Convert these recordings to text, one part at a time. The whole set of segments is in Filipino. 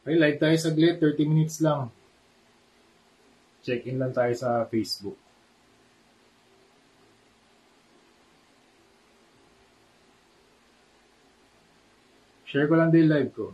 Okay, live tayo saglit, 30 minutes lang. Check-in lang tayo sa Facebook. Share ko lang din live ko.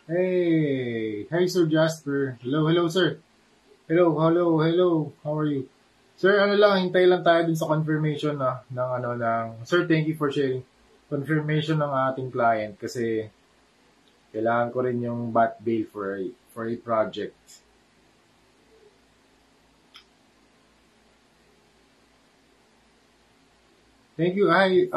Hey! Hi, Sir Jasper. Hello, sir. Hello. How are you? Sir, hintay lang tayo dun sa confirmation Sir, thank you for sharing. Confirmation ng ating client kasi kailangan ko rin yung bat bail for a project. Thank you. Hi,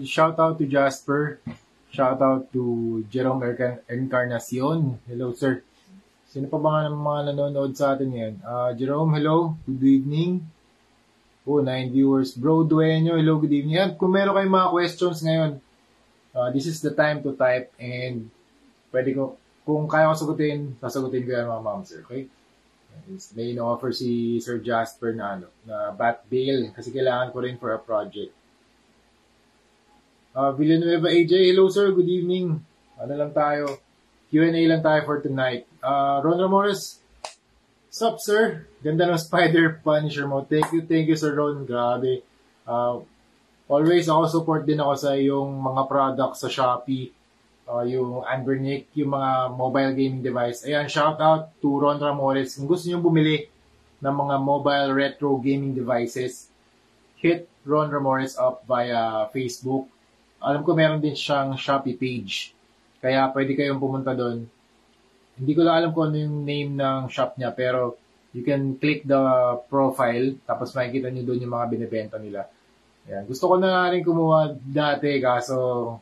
shout out to Jasper. Shout out to Jerome Encarnacion. Hello, sir. Sino pa ba nga ng mga nanonood sa atin ngayon? Jerome, hello. Good evening. 9 viewers. Bro Dueño, hello, good evening. At kung meron kayong mga questions ngayon, this is the time to type and kung kaya ko sasagutin ko yan mga ma'am, sir. Okay? May ino-offer si Sir Jasper na bat bail kasi kailangan ko rin for a project. Villanueva AJ, hello sir, good evening. Lang tayo? Q&A lang tayo for tonight. Ron Ramores, sup sir? Ganda ng Spider Punisher mo. Thank you Sir Ron. Grabe. Always ako support din ako sa yung mga products sa Shopee. Yung Anbernic, yung mga mobile gaming device. Ayan, shout out to Ron Ramores. Kung gusto nyo bumili ng mga mobile retro gaming devices, hit Ron Ramores up via Facebook. Alam ko meron din siyang Shopee page. Kaya pwede kayong pumunta doon. Hindi ko lang alam kung ano yung name ng shop niya, pero you can click the profile, tapos makikita niyo doon yung mga binibenta nila. Ayan. Gusto ko na rin kumuha dati, kaso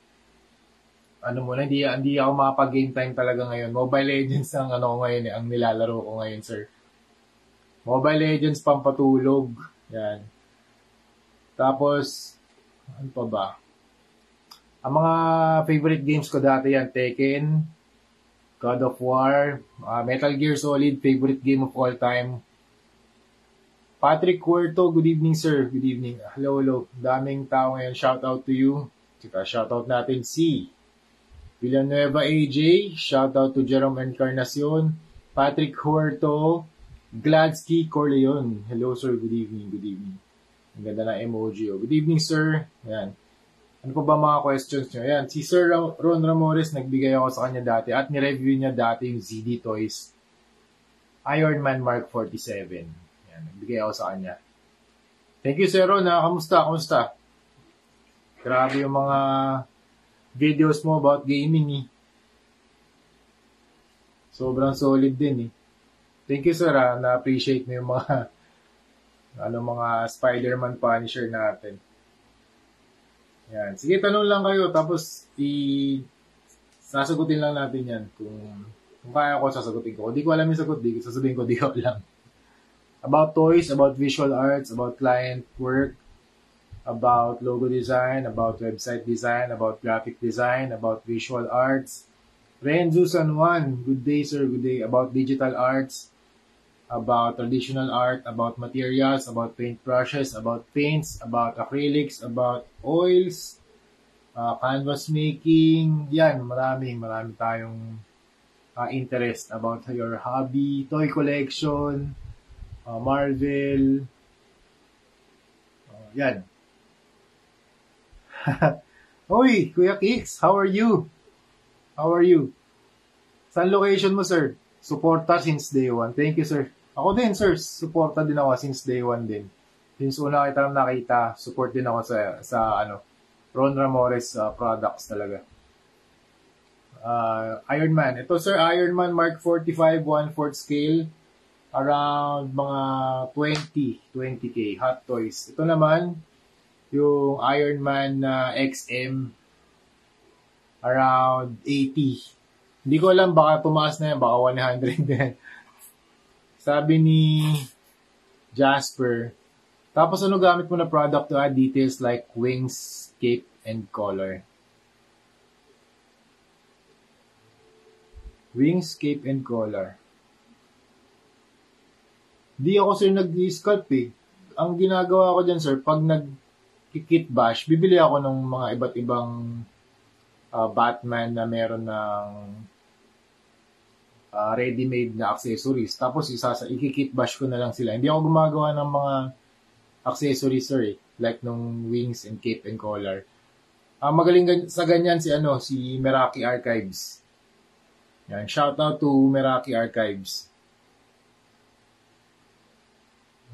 hindi ako makapag-game time talaga ngayon. Mobile Legends ang ngayon, ang nilalaro ko ngayon, sir. Mobile Legends pampatulog. Yan. Tapos, ano pa ba? Ang mga favorite games ko dati yan, Tekken, God of War, Metal Gear Solid, favorite game of all time. Patrick Cuerto, good evening sir, good evening. Hello. Daming tao ngayon, shout out to you. Tsaka shout out natin si Villanueva AJ, shout out to Jerome Encarnacion, Patrick Cuerto, Gladsky Corleon. Hello sir, good evening. Ang ganda na emoji. Good evening sir. Ayan. Ano pa ba mga questions nyo? Ayan, si Sir Ron Ramores, nagbigay ako sa kanya dati at nireview niya dati yung ZD Toys Iron Man Mark 47. Ayan, nagbigay ako sa kanya. Thank you Sir Ron, kamusta? Grabe yung mga videos mo about gaming Sobrang solid din Thank you Sir na-appreciate mo yung mga mga Spider-Man Punisher natin. Yan. Sige, tanong lang kayo, tapos sasagutin lang natin yan. Kung kaya ko, sasagutin ko. Kung di ko alam yung sagot, sasabihin ko, di ko alam. About toys, about visual arts, about client work, about logo design, about website design, about graphic design, about visual arts. Renzo San Juan, good day sir, good day. About digital arts, about traditional art, about materials, about paintbrushes, about paints, about acrylics, about oils, canvas making, yan, marami tayong interest about your hobby, toy collection, Marvel, yan. Hoy, Kuya Kicks, how are you? Saan location mo, sir? Suporta since day one. Thank you, sir. Ako din, sir. Suporta din ako since day one din. Since una kita nakita, support din ako sa Ron Ramores products talaga. Iron Man. Ito, sir, Iron Man Mark 45, 1/4 scale. around mga 20k Hot Toys. Ito naman, yung Iron Man na XM, around 80. Hindi ko alam, baka tumaas na yan, baka 100 na yan. Sabi ni Jasper. Tapos ano gamit mo na product to add details like wings, cape, and color? Wings, cape, and color. Di ako sir nag-sculpt eh. Ang ginagawa ko dyan sir, pag nag-kit bash, bibili ako ng mga iba't ibang Batman na meron ng ready-made na accessories. Tapos ikikit bash ko na lang sila. Hindi ako gumagawa ng mga accessories sir eh. Like nung wings and cape and collar. Magaling sa ganyan si Meraki Archives. Yan, shout out to Meraki Archives.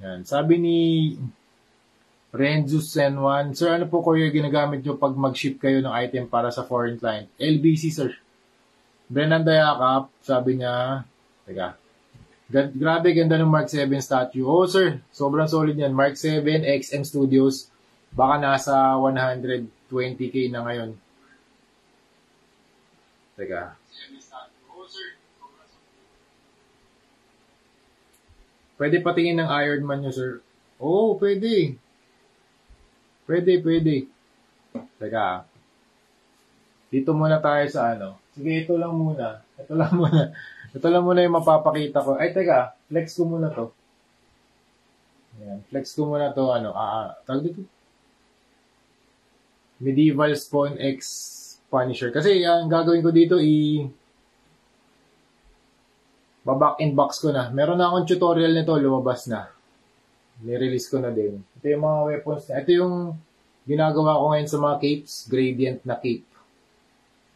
Yan, sabi ni Renzo Senwan, sir, ano po courier ginagamit nyo pag mag-ship kayo ng item para sa foreign client? LBC, sir. Brennan Dayakap, sabi niya, teka, grabe, ganda ng Mark 7 statue. Oh, sir, sobrang solid yan. Mark 7, XM Studios, baka nasa 120k na ngayon. Teka. Pwede patingin ng Iron Man nyo, sir. Oo, pwede. Pwede. Teka. Dito muna tayo sa Sige, ito lang muna. Ito lang muna yung mapapakita ko. Ay, teka. Flex ko muna to. Ayan. Flex ko muna to. Tawag dito. Medieval Spawn X Punisher. Kasi, ang gagawin ko dito back in box ko na. Meron na akong tutorial nito, lumabas na. Ni-release ko na din. Ito yung mga weapons na. Ito yung ginagawa ko ngayon sa mga capes, gradient na cape.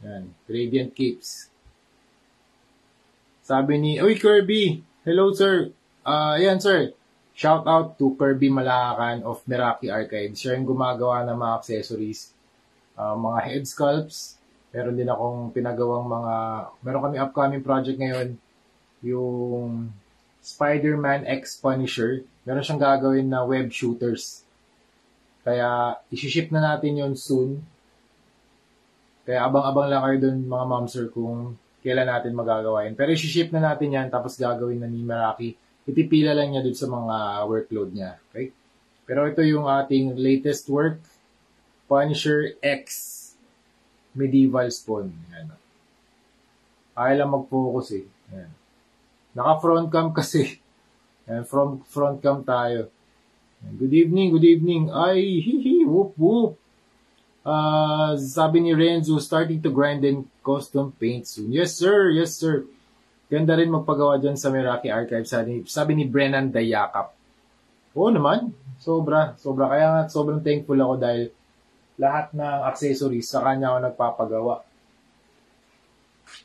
Yan, gradient capes. Sabi ni, Uy, Kirby! Hello, sir! Yan, sir. Shout out to Kirby Malacan of Meraki Archives. Siya yung gumagawa ng mga accessories. Mga head sculpts. Meron din akong pinagawang meron kami upcoming project ngayon. Yung Spider-Man X Punisher, meron siyang gagawin na web shooters. Kaya, isi-ship na natin yon soon. Kaya abang-abang lang kayo dun mga ma'am sir kung kailan natin magagawa yun. Pero isi-ship na natin yan, tapos gagawin na ni Meraki. Itipila lang niya dun sa mga workload niya. Okay? Pero ito yung ating latest work, Punisher X Medieval Spawn. Yan. Ayaw lang mag-focus eh. Yan. Naka-front cam kasi. Yan, front cam tayo. Good evening. Ay, whoop, whoop. Sabi ni Renzo, starting to grind and custom paint soon. Yes, sir. Ganda rin magpagawa dyan sa Meraki Archive. Sabi ni Brennan Dayakap. Oo naman. Sobra. Kaya nga, sobrang thankful ako dahil lahat ng accessories sa kanya ako nagpapagawa.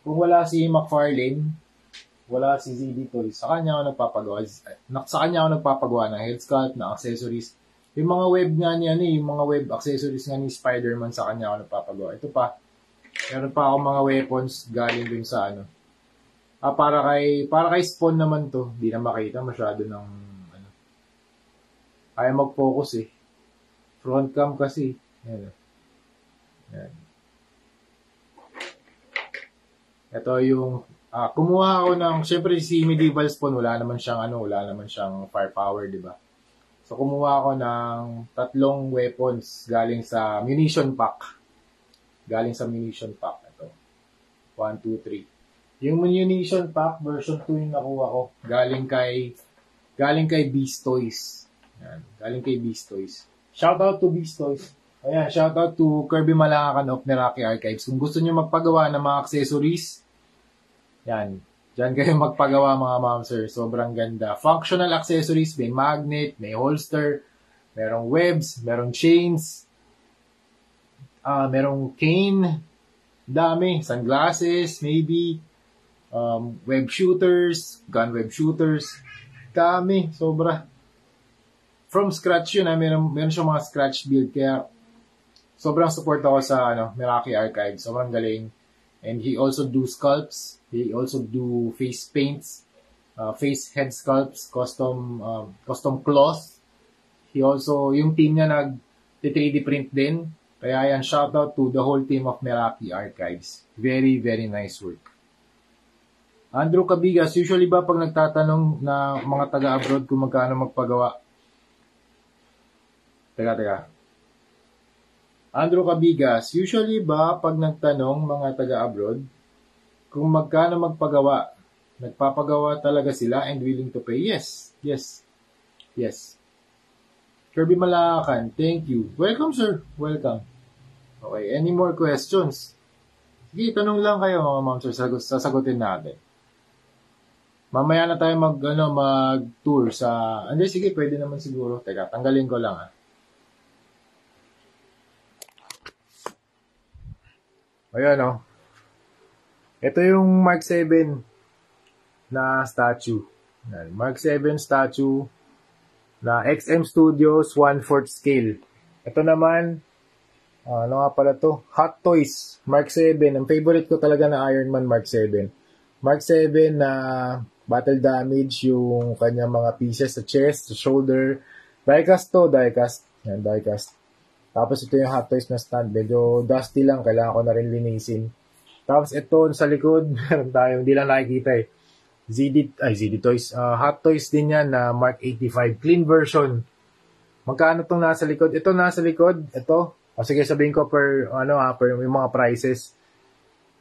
Kung wala si McFarlane, wala si ZD Toys, sa kanya ako nagpapagawa ng head sculpt, ng accessories. Yung mga web nga niya yung mga web accessories nga ni Spider-Man, sa kanya ako nagpapagawa. Ito pa, meron pa ako mga weapons galing dun sa para kay Spawn naman to. Di na makita masyado ng Ayaw mag-focus eh. Front cam kasi. Yan. Ito yung kumuha ako syempre si Medieval Spawn, wala naman siyang firepower, di ba? So, kumuha ako ng 3 weapons galing sa munition pack. Ito. 1, 2, 3. Yung munition pack, version 2 yung nakuha ko. Galing kay Beast Toys. Yan. Galing kay Beast Toys. Shout out to Beast Toys. Ayan, shout out to Kirby Malacan of Meraki Archives. Kung gusto niyo magpagawa ng mga accessories, yan. Diyan kayo magpagawa mga ma'am sir. Sobrang ganda. Functional accessories. May magnet, may holster, merong webs, merong chains, merong cane, dami, sunglasses, maybe, web shooters, gun web shooters, dami, sobra. From scratch yun, meron siyang mga scratch build. Kaya, sobrang support ako sa Meraki Archive. Sobrang galing. And he also do sculpts. He also do face paints. face head sculpts, custom cloth. He also, yung team niya nag-3D print din. Kaya yan, shoutout to the whole team of Meraki Archives. Very, very nice work. Andrew Cabigas, usually ba pag nagtatanong na mga taga-abroad kung magkano magpagawa? Teka. Andrew Cabigas, usually ba pag nagtanong mga taga-abroad kung magkano magpagawa, nagpapagawa talaga sila and willing to pay? Yes. Kirby Malacan, thank you. Welcome, sir. Welcome. Okay, any more questions? Sige, tanong lang kayo mga ma'am, sir. Sasagutin natin. Mamaya na tayo mag-tour sa... Sige, pwede naman siguro. Teka, tanggalin ko lang Ayan Ito yung Mark 7 na statue. Mark 7 statue na XM Studios 1/4 scale. Ito naman, ano nga pala to? Hot Toys, Mark 7. Ang favorite ko talaga na Iron Man Mark 7. Mark 7 na battle damage yung kanyang mga pieces sa chest, sa shoulder. Diecast to, diecast. Yan, diecast. Tapos ito yung Hot Toys na stand. Medyo dusty lang, kailangan ko na rin linisin. Tapos ito sa likod, meron tayo, hindi lang nakikita ZD Toys. Hot Toys din yan na Mark 85. Clean version. Magkano tong nasa likod? Ito nasa likod. Ito. Sige, sabihin ko per yung mga prices.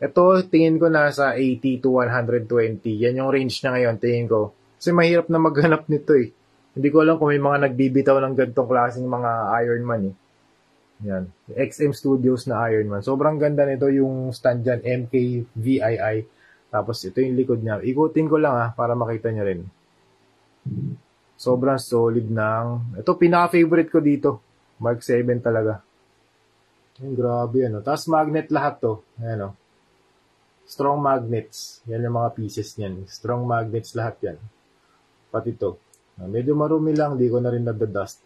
Ito, tingin ko nasa 80 to 120. Yan yung range na ngayon, tingin ko. Kasi mahirap na maghanap nito Hindi ko alam kung may mga nagbibitaw ng ganitong klaseng mga Iron Man Yan. XM Studios na Iron Man. Sobrang ganda nito yung stand dyan, MKVII. Tapos ito yung likod niya. Ikutin ko lang para makita niyo rin. Sobrang solid ng... Ito, pinaka-favorite ko dito. Mark 7 talaga. Grabe Tapos magnet lahat to. Ayan Strong magnets. Yan yung mga pieces niyan. Strong magnets lahat yan. Pati ito. Medyo marumi lang. Di ko na rin nadadust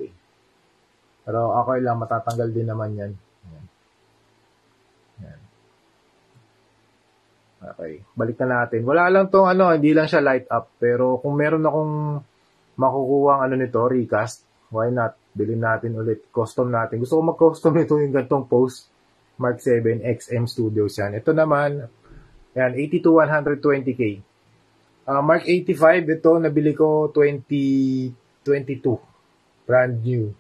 Pero okay lang. Matatanggal din naman yan. Yan. Okay. Balik na natin. Wala lang tong hindi lang siya light up. Pero kung meron akong makukuha nito, recast, why not? Bilhin natin ulit. Custom natin. Gusto ko mag-custom nito yung gantong post. Mark 7 XM Studios yan. Ito naman, yan, 80 to 120K. Mark 85, ito, nabili ko 2022. Brand new.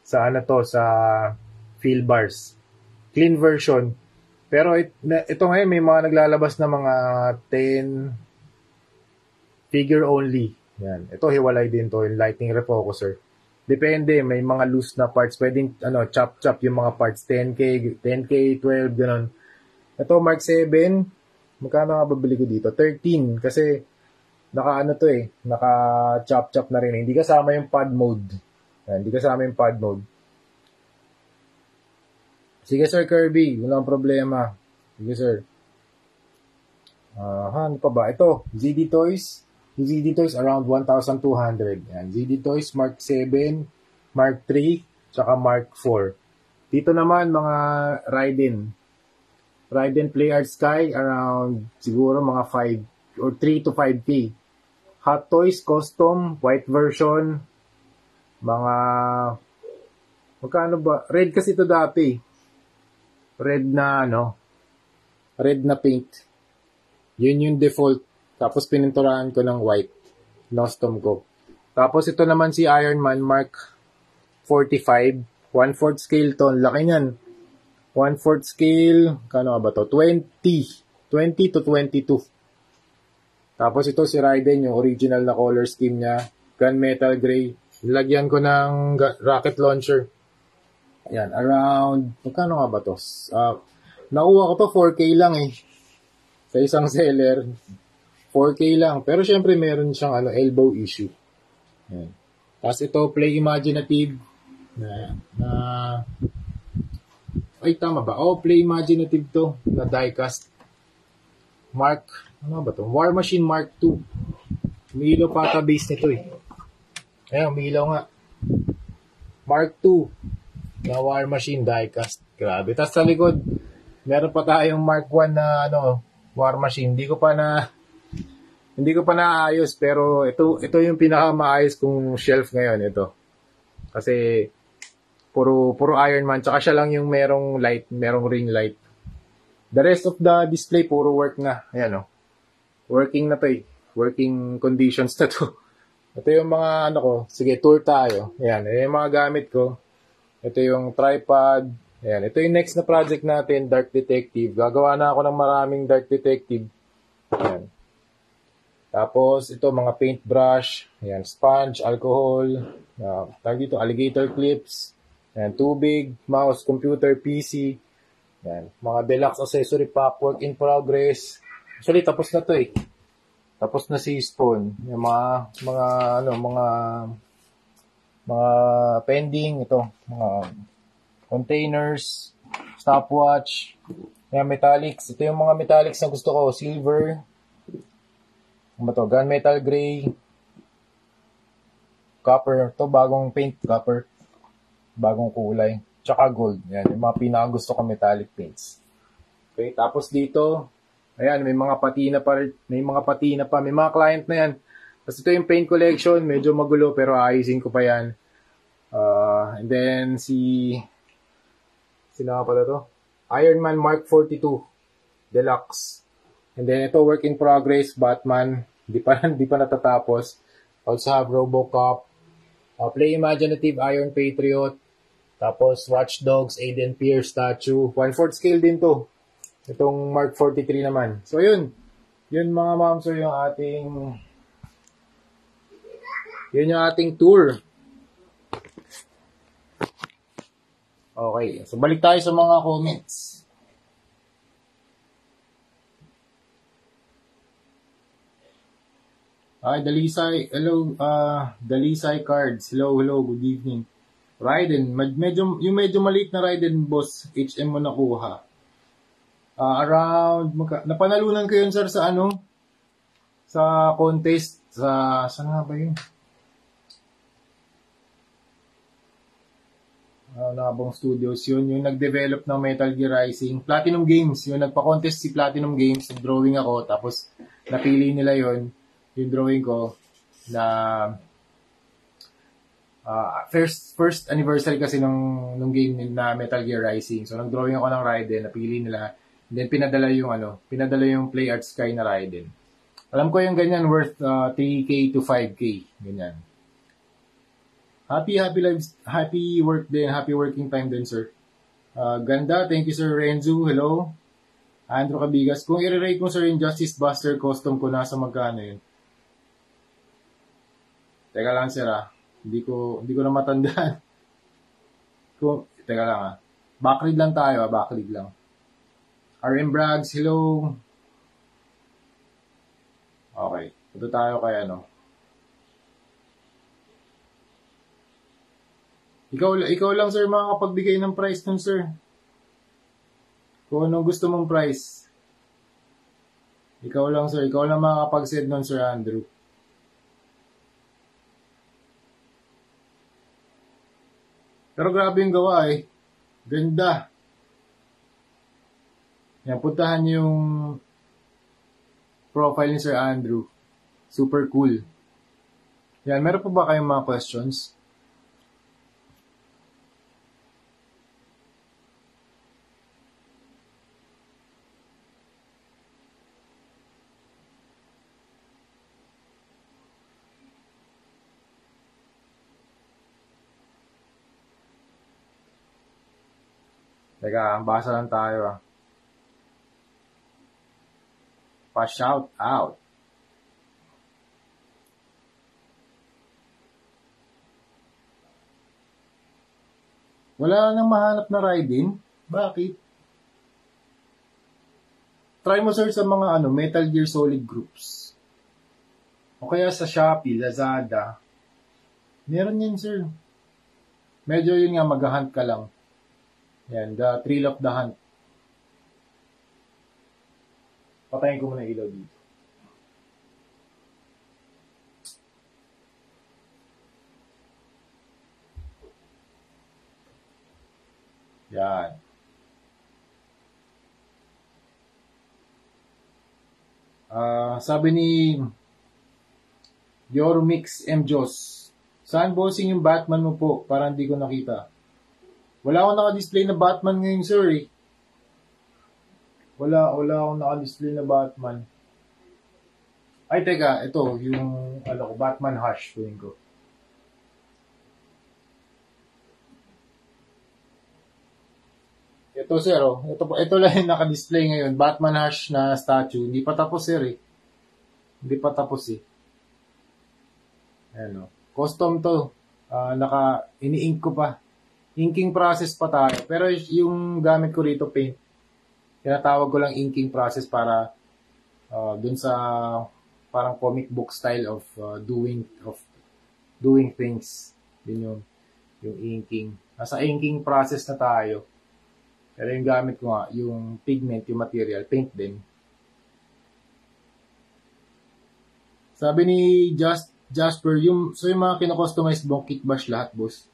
Sa sa Feel Bars. Clean version. Pero ito ngayon, may mga naglalabas na mga 10 figure only. Yan. Ito, hiwalay din to, yung lighting refocuser. Depende, may mga loose na parts. Pwedeng, chop-chop yung mga parts. 10K, 12, ganun. Ito, Mark 7. Magkano nga babili ko dito? 13. Kasi, naka-chop-chop na rin. Hindi kasama yung pad mode. Yan, hindi kasama yung pad mode. Sige, Sir Kirby. Walang problema. Sige, sir. Ano pa ba? Ito, ZD Toys. Yung ZD Toys around 1,200. Yan. ZD Toys Mark 7, Mark 3, tsaka Mark 4. Dito naman, mga Raiden Play Art Sky around siguro mga 5 or 3 to 5K. Hot Toys Custom, white version, mga magkano ba? Red kasi ito dati. Red na paint. Yun yung default. Tapos pininturahan ko ng white. Custom ko. Tapos ito naman si Iron Man Mark 45. 1/4 scale to. Laki niyan. 1/4 scale. Kano ba to? 20 to 22. Tapos ito si Raiden, yung original na color scheme niya. Gunmetal gray. Nilagyan ko ng rocket launcher. Ayan, around, magkano nga ba to? Nakuha ko to 4K lang sa isang seller. 4K lang. Pero syempre meron siyang elbow issue. Ayan. Tapos ito, Play Imaginative. Ay, tama ba? Play Imaginative to. Na diecast. Mark, ano ba to? War Machine Mark 2. Umiilaw pata base nito Ayan, umiilaw nga. Mark 2. Na War Machine diecast. Grabe. Tapos sa likod, meron pa tayong Mark 1 na War Machine. Hindi ko pa Hindi ko pa naayos, pero ito yung pinakamaayos kong shelf ngayon, ito. Kasi puro Iron Man, tsaka siya lang yung merong ring light. The rest of the display, puro work na. Ayan, oh. Working na to eh. Working conditions na to. Ito yung mga ko. Sige, tour tayo. Ayan, yung mga gamit ko. Ito yung tripod. Ayan, ito yung next na project natin, Dark Detective. Gagawa na ako ng maraming Dark Detective. Ayan. Tapos, ito, mga paintbrush. Ayan, sponge, alcohol. Tawag dito, alligator clips. Ayan, tubig, mouse, computer, PC. Ayan, mga deluxe accessory pack, work in progress. Actually, tapos na to eh. Tapos na si Spawn. Yung mga pending, ito, mga containers, stopwatch, yan, metallics. Ito yung mga metallics na gusto ko. Silver, ano to, gunmetal gray, copper. Ito, bagong paint, copper. Bagong kulay. Tsaka gold. Yan, yung mga pinakagusto ko metallic paints. Okay, tapos dito, ayan, may mga patina pa, may mga client na yan. Tapos ito yung paint collection, medyo magulo pero ayusin ko pa yan. And then sino nga pala to? Iron Man Mark 42 Deluxe. And then ito work in progress, Batman, di pa natatapos. Also have RoboCop, Play Imaginative Iron Patriot, tapos Watch Dogs Aiden Pierce statue, 1/4 scale din to. Itong Mark 43 naman. So, yun. Yun mga ma'am, so yung ating tour. Okay. So, balik tayo sa mga comments. Hi, Dalisay. Hello, Dalisay Cards. Hello, good evening. Raiden, medyo maliit na Raiden, boss. HM mo nakuha. Napanalunan ko yun, sir, sa contest, saan nga ba yun? Nabong Studios, yun, yung nag-develop ng Metal Gear Rising. Platinum Games, yung nagpa-contest si Platinum Games, nag-drawing ako, tapos napili nila yun, yung drawing ko, na first anniversary kasi nung game na Metal Gear Rising. So, nag-drawing ako ng Raiden, napili nila. Then, pinadala yung Play Art Sky na Raiden. Alam ko yung ganyan worth 3K to 5K. Ganyan. Happy work din. Happy working time din, sir. Ganda. Thank you, Sir Renzu. Hello. Andrew Cabigas. Kung i-rate mo, sir, yung Justice Buster custom ko, nasa magkano yun? Teka lang, sir, Hindi ko na matandaan. Teka lang, Backread lang tayo, backread lang. RM Brags, hello. Okay. Ito tayo kay Ikaw lang, sir, makakapagbigay ng price nun, sir. Kung anong gusto mong price. Ikaw lang, sir. Ikaw lang makakapag-set nun, Sir Andrew. Pero grabe yung gawa eh. Ganda. Yan, puntahan niyo yung profile ni Sir Andrew. Super cool. Yan, meron pa ba kayong mga questions? Teka, basa lang tayo Pa-shout out. Wala nang mahanap na Raiden? Bakit? Try mo, sir, sa mga Metal Gear Solid groups. O kaya sa Shopee, Lazada. Meron yan, sir. Medyo yun nga, mag-hunt ka lang. Yan, the thrill of the hunt. Patayin ko muna ilaw dito. Yan. Sabi ni Yormix M. Jos. Saan bossing yung Batman mo po? Parang hindi ko nakita. Wala akong naka-display na Batman ngayon, sir eh. Wala akong naka-display na Batman. Ay, teka, ito, yung, Batman Hush, tuwing ko. Ito, sir, oh. Ito lang yung naka-display ngayon. Batman Hush na statue. Hindi pa tapos, sir, eh. Hindi pa tapos, eh. Ayan, oh. Custom to. Ini-ink ko pa. Inking process pa tayo. Pero yung gamit ko rito, paint. Tinatawag ko lang inking process para dun sa parang comic book style of doing things. Yun yung inking. Nasa inking process na tayo. Pero yung gamit ko nga, yung pigment, yung material, paint din. Sabi ni Jasper, yung mga kino-customize mo, kit bash lahat, boss.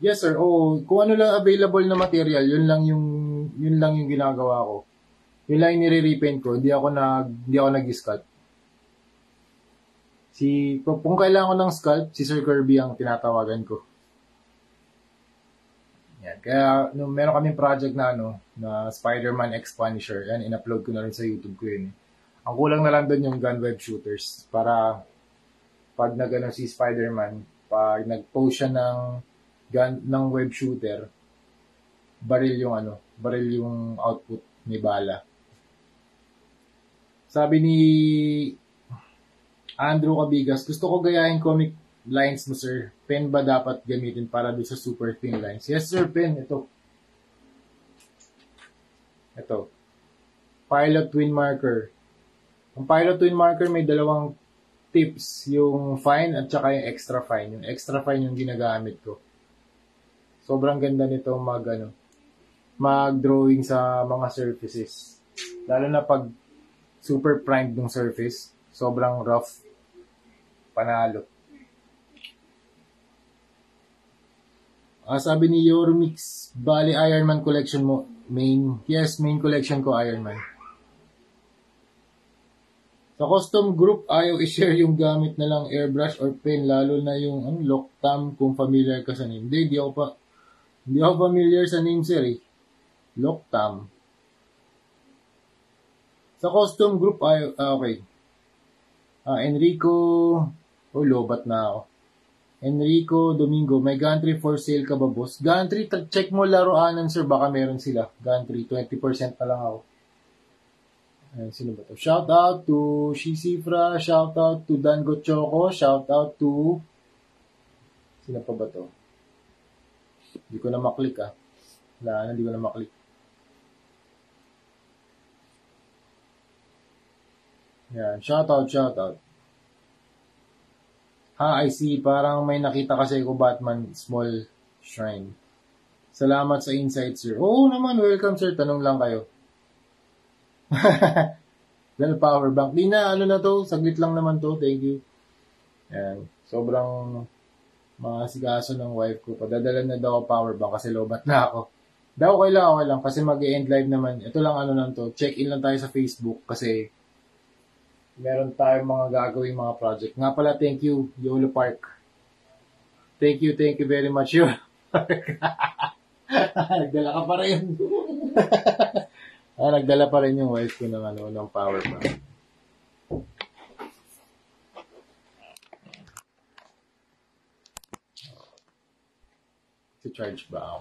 Yes sir. Kung ano lang available na material, yun lang yung ginagawa ko. Yun lang yung nire-repaint ko. Hindi ako nag-sculpt. Kung kailangan ko ng sculpt, si Sir Kirby ang tinatawagan ko. Yan. Kaya meron kaming project na Spider-Man X Punisher. Yan, in-upload ko na rin sa YouTube ko yun. Ang kulang na lang doon yung gun web shooters para pag si Spider-Man, pag nag-post siya ng web shooter, baril yung output, may bala. Sabi ni Andrew Cabigas, gusto ko gayahin comic lines mo, sir. Pen ba dapat gamitin para doon sa super thin lines? Yes, sir, pen. Ito. Pilot twin marker. Ang pilot twin marker may dalawang tips, yung fine at saka yung extra fine. Yung extra fine yung ginagamit ko. Sobrang ganda nito mag-drawing sa mga surfaces. Lalo na pag super primed ng surface, sobrang rough, panalo. Sabi ni Yormix, bali Iron Man collection mo, main collection ko Iron Man. Sa custom group, ayaw i-share yung gamit na lang airbrush or pen, lalo na yung Loctam, kung familiar ka sa name. Hindi ako familiar sa name, sir eh. Loctam. Sa custom group, okay. Enrico, lobat na ako. Enrico Domingo, may gantry for sale ka ba, boss? Gantry, check mo laruanan, sir, baka meron sila. Gantry, 20% na lang ako. Ayan, sino ba to? Shout out to Shisifra, shout out to Dango Choco, shout out to sino pa ba to? Hindi ko na maklik hindi ko na maklik. Yan, shout out. I see. Parang may nakita kasi ko Batman small shrine. Salamat sa insight, sir. Oo naman, welcome, sir. Tanong lang kayo. Dahil power bank. Di na, na to. Saglit lang naman to. Thank you. Yan. Sobrang makasikaso ng wife ko. Padadala na daw power bank kasi lobat na ako. Okay lang. Kasi mag-end live naman. Ito lang to. Check-in lang tayo sa Facebook kasi meron tayong mga gagawing mga project. Nga pala, thank you, YOLO Park. Thank you very much, YOLO Park. Nagdala ka pa rin. Nagdala pa rin yung wife ko ng power bank. Charge ba?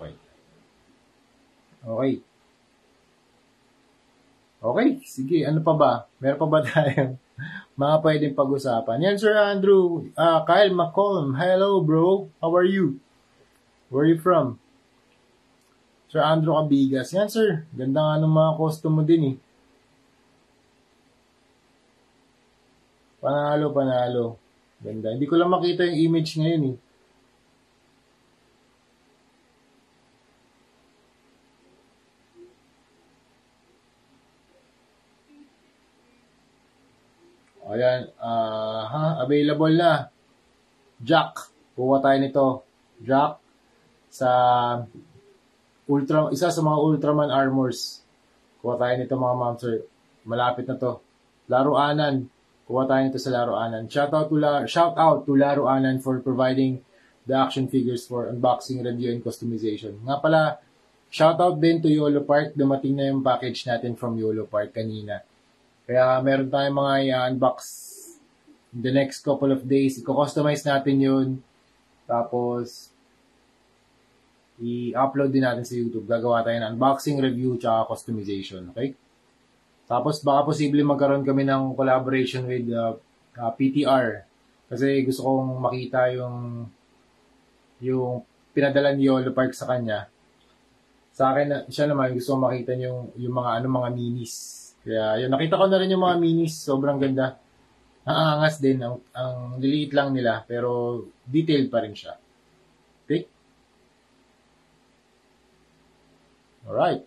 Okay, sige. Ano pa ba? Meron pa ba tayong mga pwedeng pag-usapan? Yan, Sir Andrew. Kyle McCollum. Hello, bro. How are you? Where are you from? Sir Andrew Cabigas. Yan, sir. Ganda nga ng mga costume mo din eh. Panalo. Ganda. Hindi ko lang makita yung image ngayon eh. Ayan. Available na. Jack. Kuha tayo nito. Jack. Sa isa sa mga Ultraman armors. Kuha tayo nito mga ma'am sir. Malapit na to. Laruanan. Kuha tayo nito sa Laro Anan. Shout out to Laro Anan for providing the action figures for unboxing, review, and customization. Nga pala, shout out din to YOLO Park. Dumating na yung package natin from YOLO Park kanina. Kaya meron tayong mga i-unbox in the next couple of days. I-customize natin yun. Tapos, i-upload din natin sa YouTube. Gagawa tayo ng unboxing, review, tsaka customization. Okay? Tapos, baka posible magkaroon kami ng collaboration with PTR. Kasi gusto kong makita yung pinadala ni YOLO Park sa kanya. Sa akin, siya naman, gusto kong makita yung mga minis. Kaya, yun, nakita ko na rin yung mga minis. Sobrang ganda. Naangas din. Ang liliit lang nila, pero detailed pa rin siya. Okay? Alright.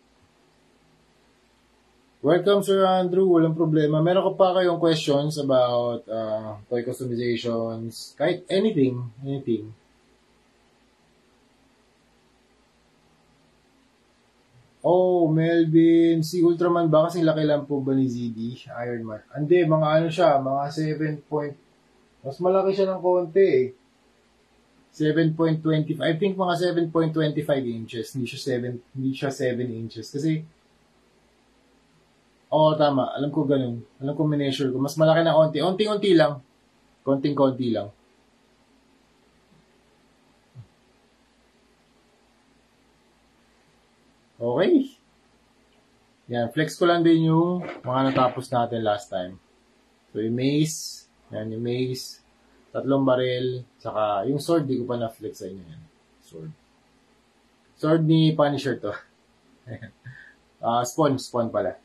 Welcome, Sir Andrew. Walang problema. Meron ko pa kayong questions about toy customizations, kahit anything. Oh, Melvin, si Ultraman ba kasing laki lang po ba ni ZD? Iron Man. Hindi, mga ano siya, mga 7 point. Mas malaki siya ng konti eh. 7.25. I think mga 7.25 inches. Hindi siya 7 inches. Kasi oo, tama. Alam ko ganun. Alam ko mineasure ko. Mas malaki na onti. Onting-onti lang. Konting-konti lang. Okay. Yan. Flex ko lang din yung mga natapos natin last time. So, yung mace. Yan, yung mace. 3 baril. Saka, yung sword, di ko pa na-flex sa inyo yan. Sword. Sword ni Punisher to. Spawn pala.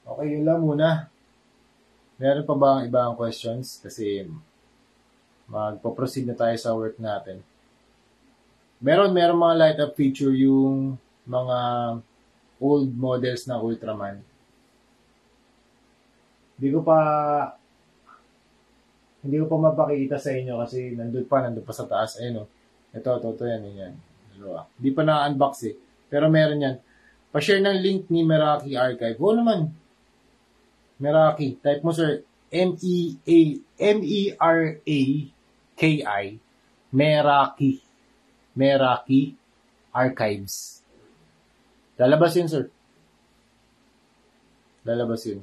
Okay, yun lang muna. Meron pa ba ang ibang questions? Kasi magpo-proceed na tayo sa work natin. Meron mga light up feature yung mga old models na Ultraman. Hindi ko pa mapakita sa inyo kasi nandun pa sa taas. Ayun o. Ito, yan. Dalawa. Hindi pa na-unbox eh. Pero meron yan. Pa-share ng link ni Meraki Archive. Oo naman. Meraki. Type mo, sir. Meraki. Meraki Archives. Lalabas yun, sir. Lalabas yun.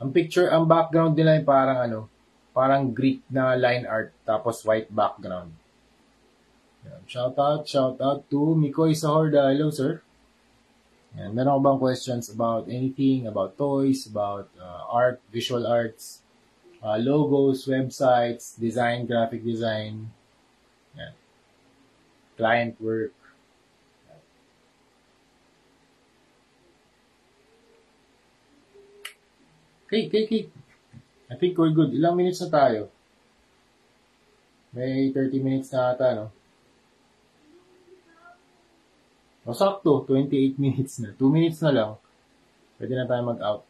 Ang background nila ay parang Greek na line art, tapos white background. Shout out to Mikoy Sahorda. Hello, sir. Yan. Meron ko bang questions about anything, about toys, about art, visual arts, logos, websites, design, graphic design, yan. Client work. Okay. I think we're good. Ilang minutes na tayo? May 30 minutes na ata, no? O, sakto. 28 minutes na. 2 minutes na lang. Pwede na tayo mag-out.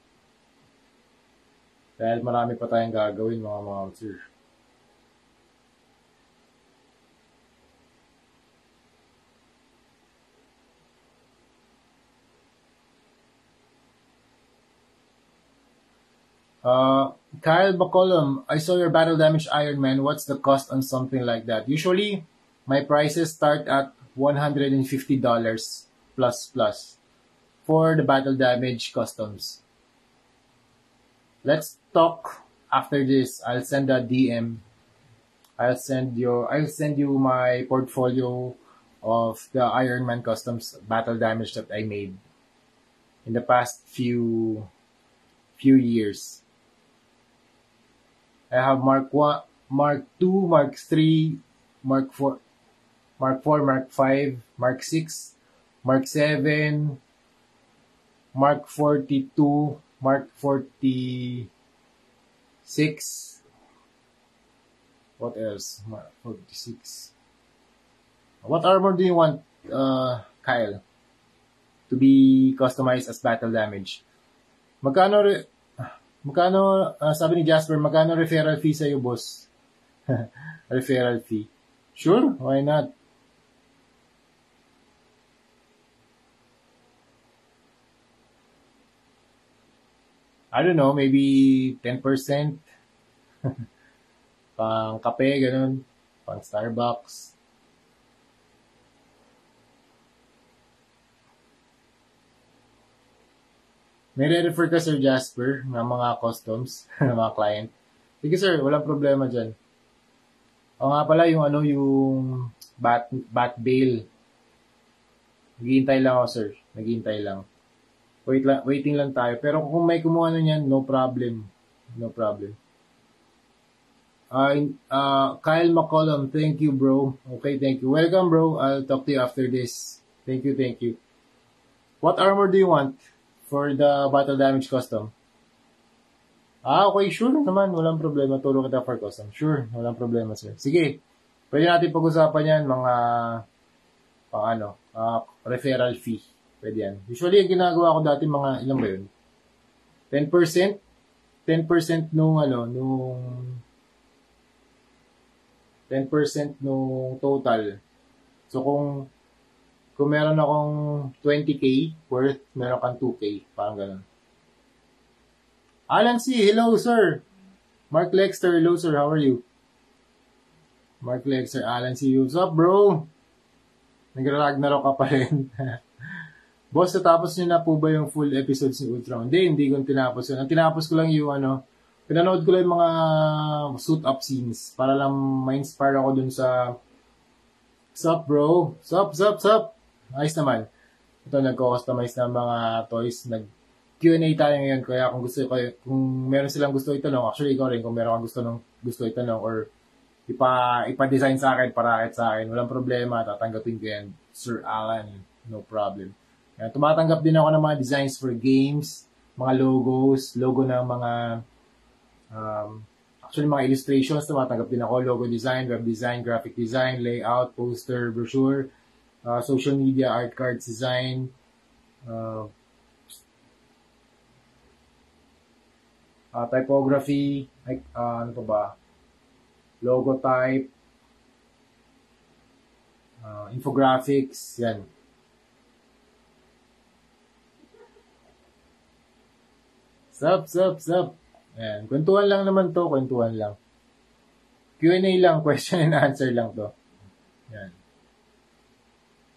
Dahil marami pa tayong gagawin, mga sir. Kyle Bacolum, I saw your battle damage Iron Man. What's the cost on something like that? Usually, my prices start at $150 plus for the battle damage customs. Let's talk after this. I'll send a DM. I'll send you my portfolio of the Iron Man customs battle damage that I made in the past few years. I have Mark 1, Mark 2, Mark 3, Mark 4, Mark 4, Mark 5, Mark 6, Mark 7, Mark 42, Mark 46. What else? Mark 46. What armor do you want, Kyle, to be customized as battle damage? Magkano, sabi ni Jasper, magkano referral fee sa'yo, boss? Referral fee. Sure, why not? I don't know, maybe 10% pang kape, ganun, pang Starbucks. May re-refer ka, Sir Jasper, ng mga customs, ng mga client. Sige, sir, walang problema dyan. O nga pala, yung bat bail. Naghihintay lang ako, sir. Naghihintay lang. Waiting lang tayo. Pero kung may kumuha na niyan, no problem. No problem. Kyle McCollum, thank you, bro. Okay, thank you. Welcome, bro. I'll talk to you after this. Thank you, thank you. What armor do you want for the battle damage custom? Okay, sure naman. Walang problema. Tulong kita for custom. Sure, walang problema, sir. Sige, pwede natin pag-usapan yan, mga referral fee. Pwede yan. Usually, yung ginagawa ko dati, mga ilan ba yun? 10%? 10% nung 10% nung total. So, kung meron akong 20K worth, meron kang 2K. Parang ganun. Alan C., hello, sir. Mark Lexter, hello, sir. How are you? Mark Lexter, Alan C., what's up, bro? Nagra-Ragnarok ka pa rin. Boss, natapos niyo na po ba yung full episodes ni Ultron? Hindi ko tinapos yun. Ang tinapos ko lang yung pinanood ko lang yung mga suit-up scenes para lang ma-inspire ako dun sa sup, bro? Sup? Ayos naman. Ito, nagko-customize na mga toys. Nag-Q&A tayo ngayon. Kaya kung meron silang gusto itanong, actually ikaw rin, kung meron kang gusto itanong or ipa-design sa akin, parakit sa akin, walang problema, tatanggapin ko yan, Sir Alan, no problem. Yan, tumatanggap din ako ng mga designs for games, mga logo ng mga actually mga illustrations, tumatanggap din ako, logo design, web design, graphic design, layout, poster, brochure, social media, art cards design, typography, like, ano pa ba? Logo type, infographics, yan. Sup. Ayan. Kwentuhan lang naman to, kwentuhan lang. Q&A lang, question and answer lang to. Yan.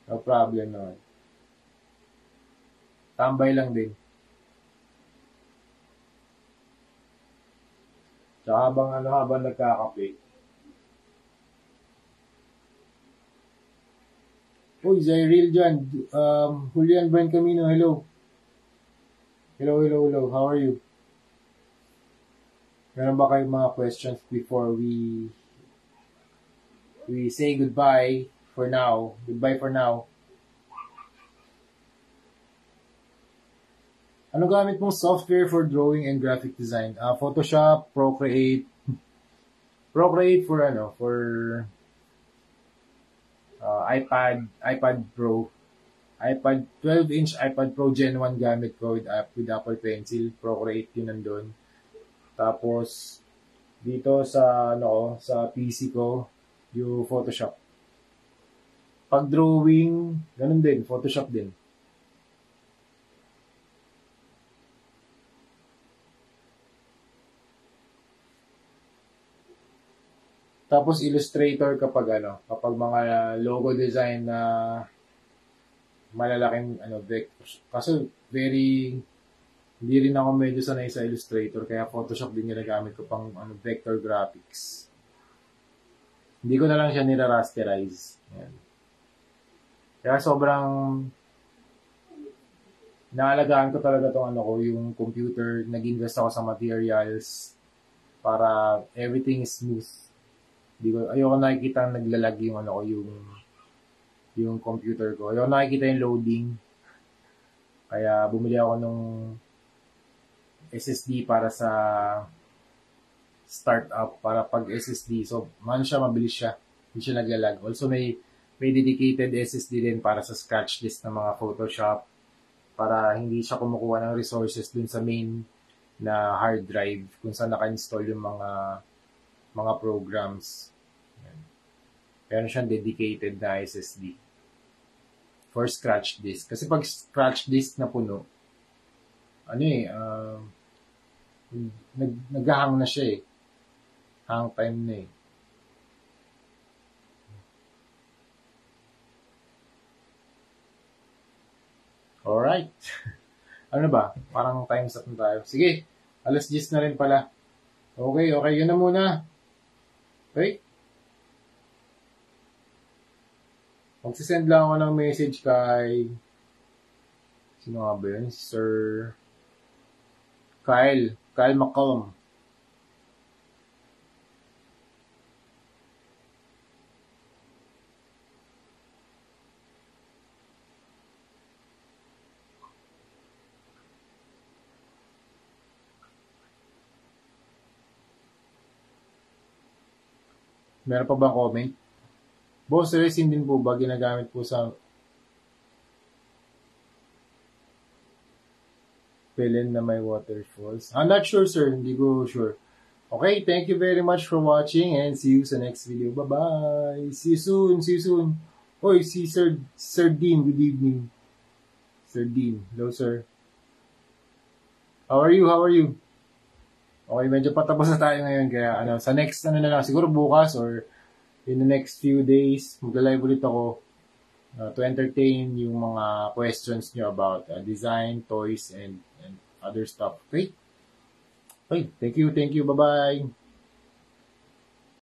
No problem naman. Tambay lang din. Tsaka habang nagkakape. Uy, Zyril dyan. Julian Buen Camino, hello. Hello. How are you? Meron ba kayong mga questions before we say goodbye for now? Goodbye for now. Ano gamit mong software for drawing and graphic design? Photoshop, Procreate. Procreate for iPad Pro. 12-inch iPad Pro Gen 1 gamit ko with Apple Pencil. Procreate yun nandun. Tapos, dito sa PC ko, yung Photoshop. Pag drawing, ganun din, Photoshop din. Tapos Illustrator kapag mga logo design na malalaking vectors. Kasi hindi rin ako medyo sanay sa Illustrator, kaya Photoshop din ginagamit ko pang vector graphics. Hindi ko na lang siya nira-rasterize. Yan. Kaya sobrang naalagaan ko talaga tong yung computer, nag-invest ako sa materials para everything is smooth. Ayoko nakikita naglalag yung computer ko. Ayoko nakikita yung loading. Kaya bumili ako nung SSD para sa startup, para pag SSD. So, mabilis siya. Hindi siya naglalag. Also, may dedicated SSD din para sa scratch disk ng mga Photoshop, para hindi siya kumukuha ng resources dun sa main na hard drive kung saan naka-install yung mga programs. Meron siyang dedicated na SSD for scratch disk. Kasi pag scratch disk na puno, Naghahang na siya eh. Hang time na eh. Alright. Ano ba? Parang time's up na tayo. Sige. Alas 10 na rin pala. Okay. Yun na muna. Okay. Magsisend lang ako ng message kay sino nga ba yun? Sir Kyle McCollum. Meron pa bang comment? Boss, resin din po ba ginagamit po sa Pelen na may waterfalls? I'm not sure, sir. Hindi ko sure. Okay, thank you very much for watching and see you sa next video. Bye-bye. See you soon. Oy, si Sir Dean. Good evening. Sir Dean. Hello, sir. How are you? Okay, medyo patapos na tayo ngayon. Kaya sa next na lang, siguro bukas or in the next few days, magla-live ulit ako to entertain yung mga questions nyo about design, toys, and other stuff. Okay? Okay, thank you. Bye-bye.